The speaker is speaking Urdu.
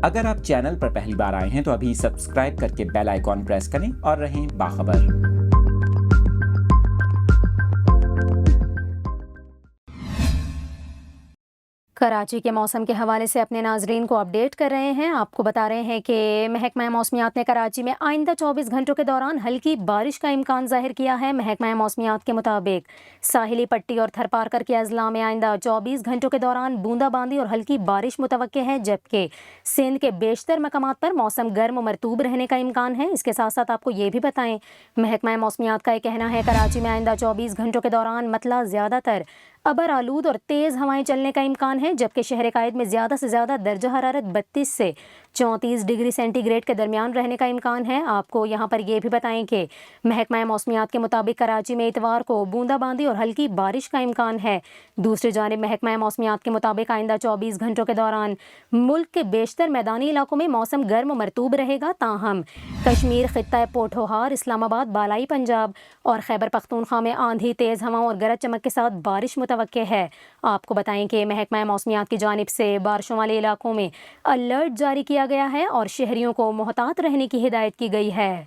اگر آپ چینل پر پہلی بار آئے ہیں تو ابھی سبسکرائب کر کے بیل آئیکن پریس کریں اور رہیں باخبر۔ کراچی کے موسم کے حوالے سے اپنے ناظرین کو اپڈیٹ کر رہے ہیں۔ آپ کو بتا رہے ہیں کہ محکمہ موسمیات نے کراچی میں آئندہ 24 گھنٹوں کے دوران ہلکی بارش کا امکان ظاہر کیا ہے۔ محکمہ موسمیات کے مطابق ساحلی پٹی اور تھر پارکر کے اضلاع میں آئندہ 24 گھنٹوں کے دوران بوندا باندی اور ہلکی بارش متوقع ہے، جبکہ سندھ کے بیشتر مقامات پر موسم گرم و مرطوب رہنے کا امکان ہے۔ اس کے ساتھ ساتھ آپ کو یہ بھی بتائیں، محکمہ موسمیات کا یہ کہنا ہے کراچی میں آئندہ 24 گھنٹوں کے دوران مطلع زیادہ تر ابر آلود اور تیز ہوائیں چلنے کا امکان ہے، جبکہ شہر قائد میں زیادہ سے زیادہ درجہ حرارت 32 سے 34 ڈگری سینٹی گریڈ کے درمیان رہنے کا امکان ہے۔ آپ کو یہاں پر یہ بھی بتائیں کہ محکمہ موسمیات کے مطابق کراچی میں اتوار کو بوندا باندی اور ہلکی بارش کا امکان ہے۔ دوسری جانب محکمہ موسمیات کے مطابق آئندہ 24 گھنٹوں کے دوران ملک کے بیشتر میدانی علاقوں میں موسم گرم و مرطوب رہے گا، تاہم کشمیر، خطہ پوٹھوہار، اسلام آباد، بالائی پنجاب اور خیبر پختونخوا میں آندھی، تیز ہواؤں اور گرج چمک کے ساتھ بارش متوقع ہے۔ آپ کو بتائیں کہ محکمہ موسمیات کی جانب سے بارشوں والے علاقوں میں الرٹ جاری کیا گیا ہے اور شہریوں کو محتاط رہنے کی ہدایت کی گئی ہے۔